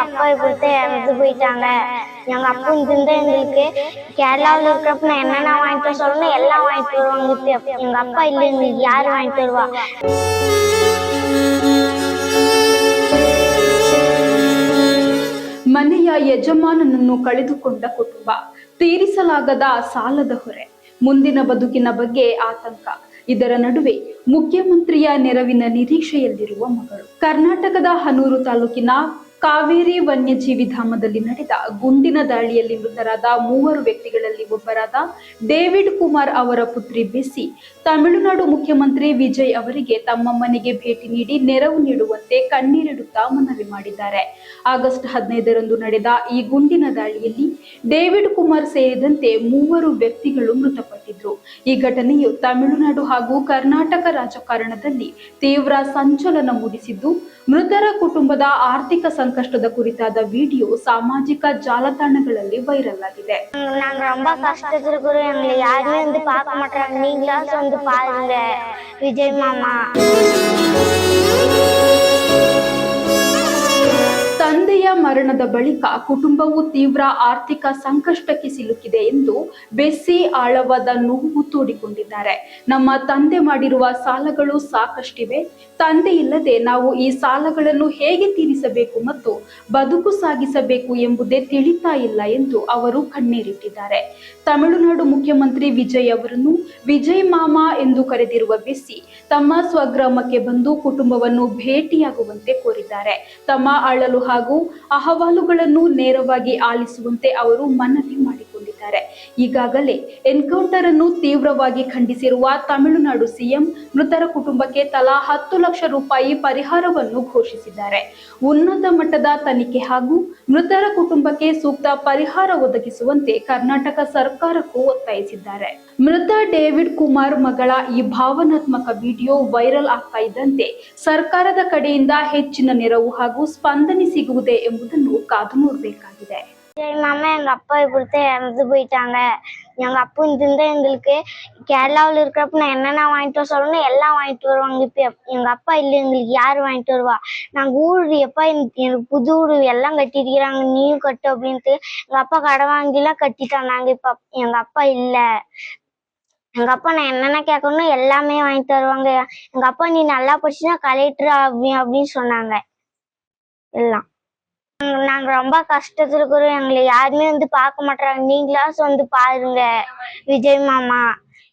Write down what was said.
அப்பா இப்படித்த இறந்து போயிட்டாங்க. எங்க அப்பா இங்கிருந்தா எங்களுக்கு கேரளாவில் இருக்கிறப்ப நான் என்னென்ன வாங்கிட்டு வர சொல்லணும் எல்லாம் வாங்கிட்டு வருவாங்க. இப்ப எங்க அப்பா இல்லை, எங்களுக்கு யாரு வாங்கிட்டு வருவா? ಮನೆಯ ಯಜಮಾನನನ್ನು ಕಳೆದುಕೊಂಡ ಕುಟುಂಬ, ತೀರಿಸಲಾಗದ ಸಾಲದ ಹೊರೆ, ಮುಂದಿನ ಬದುಕಿನ ಬಗ್ಗೆ ಆತಂಕ. ಇದರ ನಡುವೆ ಮುಖ್ಯಮಂತ್ರಿಯ ನೆರವಿನ ನಿರೀಕ್ಷೆಯಲ್ಲಿರುವ ಮಗಳು. ಕರ್ನಾಟಕದ ಹನೂರು ತಾಲೂಕಿನ ಕಾವೇರಿ ವನ್ಯಜೀವಿ ಧಾಮದಲ್ಲಿ ನಡೆದ ಗುಂಡಿನ ದಾಳಿಯಲ್ಲಿ ಮೃತರಾದ 3 ವ್ಯಕ್ತಿಗಳಲ್ಲಿ ಒಬ್ಬರಾದ ಡೇವಿಡ್ ಕುಮಾರ್ ಅವರ ಪುತ್ರಿ ಬೆಸ್ಸಿ ತಮಿಳುನಾಡು ಮುಖ್ಯಮಂತ್ರಿ ವಿಜಯ್ ಅವರಿಗೆ ತಮ್ಮ ಮನೆಗೆ ಭೇಟಿ ನೀಡಿ ನೆರವು ನೀಡುವಂತೆ ಕಣ್ಣೀರಿಡುತ್ತಾ ಮನವಿ ಮಾಡಿದ್ದಾರೆ. ಆಗಸ್ಟ್ 15ರಂದು ನಡೆದ ಈ ಗುಂಡಿನ ದಾಳಿಯಲ್ಲಿ ಡೇವಿಡ್ ಕುಮಾರ್ ಸೇರಿದಂತೆ 3 ವ್ಯಕ್ತಿಗಳು ಮೃತಪಟ್ಟಿದ್ರು. ಈ ಘಟನೆಯು ತಮಿಳುನಾಡು ಹಾಗೂ ಕರ್ನಾಟಕ ರಾಜಕಾರಣದಲ್ಲಿ ತೀವ್ರ ಸಂಚಲನ ಮೂಡಿಸಿದ್ದು, ಮೃತರ ಕುಟುಂಬದ ಆರ್ಥಿಕ ಸಂಕಷ್ಟದ ಕುರಿತಾದ ವಿಡಿಯೋ ಸಾಮಾಜಿಕ ಜಾಲತಾಣಗಳಲ್ಲಿ ವೈರಲ್ ಆಗಿದೆ. நாங்க ரொம்ப கஷ்டத்துல இருக்கிறோம், எங்களை யாருமே வந்து பார்க்க மாட்டாங்க, நீங்களாச்சும் வந்து பாருங்க விஜய் மாமா. ತಂದೆಯ ಮರಣದ ಬಳಿಕ ಕುಟುಂಬವು ತೀವ್ರ ಆರ್ಥಿಕ ಸಂಕಷ್ಟಕ್ಕೆ ಸಿಲುಕಿದೆ ಎಂದು ಬೆಸ್ಸಿ ಆಳವಾದ ನೋವು ತೋಡಿಕೊಂಡಿದ್ದಾರೆ. ನಮ್ಮ ತಂದೆ ಮಾಡಿರುವ ಸಾಲಗಳು ಸಾಕಷ್ಟಿವೆ. ತಂದೆ ಇಲ್ಲದೆ ನಾವು ಈ ಸಾಲಗಳನ್ನು ಹೇಗೆ ತೀರಿಸಬೇಕು ಮತ್ತು ಬದುಕು ಸಾಗಿಸಬೇಕು ಎಂಬುದೇ ತಿಳಿತಾ ಇಲ್ಲ ಎಂದು ಅವರು ಕಣ್ಣೀರಿಟ್ಟಿದ್ದಾರೆ. ತಮಿಳುನಾಡು ಮುಖ್ಯಮಂತ್ರಿ ವಿಜಯ್ ಅವರನ್ನು ವಿಜಯ್ ಮಾಮಾ ಎಂದು ಕರೆದಿರುವ ಬೆಸ್ಸಿ ತಮ್ಮ ಸ್ವಗ್ರಾಮಕ್ಕೆ ಬಂದು ಕುಟುಂಬವನ್ನು ಭೇಟಿಯಾಗುವಂತೆ ಕೋರಿದ್ದಾರೆ. ತಮ್ಮ ಅಳಲು ಹಾಗೂ ಅಹವಾಲುಗಳನ್ನು ನೇರವಾಗಿ ಆಲಿಸುವಂತೆ ಅವರು ಮನವಿ ಮಾಡಿಕೊಂಡಿದ್ದಾರೆ. ಈಗಾಗಲೇ ಎನ್ಕೌಂಟರ್ ಅನ್ನು ತೀವ್ರವಾಗಿ ಖಂಡಿಸಿರುವ ತಮಿಳುನಾಡು ಸಿಎಂ ಮೃತರ ಕುಟುಂಬಕ್ಕೆ ತಲಾ 10 ಲಕ್ಷ ರೂಪಾಯಿ ಪರಿಹಾರವನ್ನು ಘೋಷಿಸಿದ್ದಾರೆ. ಉನ್ನತ ಮಟ್ಟದ ತನಿಖೆ ಹಾಗೂ ಮೃತರ ಕುಟುಂಬಕ್ಕೆ ಸೂಕ್ತ ಪರಿಹಾರ ಒದಗಿಸುವಂತೆ ಕರ್ನಾಟಕ ಸರ್ಕಾರಕ್ಕೂ ಒತ್ತಾಯಿಸಿದ್ದಾರೆ. ಮೃತ ಡೇವಿಡ್ ಕುಮಾರ್ ಮಗಳ ಈ ಭಾವನಾತ್ಮಕ ವಿಡಿಯೋ ವೈರಲ್ ಆಗ್ತಾ ಇದ್ದಂತೆ ಸರ್ಕಾರದ ಕಡೆಯಿಂದ ಹೆಚ್ಚಿನ ನೆರವು ಹಾಗೂ ಸ್ಪಂದನೆ ಸಿಗುವುದೇ ಎಂಬುದನ್ನು ಕಾದು ನೋಡಬೇಕಾಗಿದೆ. விஜய் மாமா எங்க அப்பா இப்படித்த இறந்து போயிட்டாங்க. எங்க அப்பா இங்கிருந்தா எங்களுக்கு கேரளாவில் இருக்கிறப்ப நான் என்னென்ன வாங்கிட்டு வர சொல்லணும் எல்லாம் வாங்கிட்டு வருவாங்க. இப்ப எங்க அப்பா இல்லை, எங்களுக்கு யாரு வாங்கிட்டு வருவா? நாங்க ஊரு எப்பா எனக்கு புது ஊரு எல்லாம் கட்டிருக்கிறாங்க, நீயும் கட்டு அப்படின்ட்டு எங்க அப்பா கடை வாங்கிலாம் கட்டிட்டாங்க. நாங்க இப்ப எங்க அப்பா இல்லை, எங்க அப்பா நான் என்னென்ன கேட்கணும் எல்லாமே வாங்கி தருவாங்க. எங்க அப்பா நீ நல்லா படிச்சுன்னா கலெக்டர் அப்படின்னு சொன்னாங்க. எல்லாம் நாங்க ரொம்ப கஷ்டத்துல இருக்கிறோம், எங்களை யாருமே வந்து பார்க்க மாட்டாங்க, நீங்களாச்சும் வந்து பாருங்க விஜய் மாமா.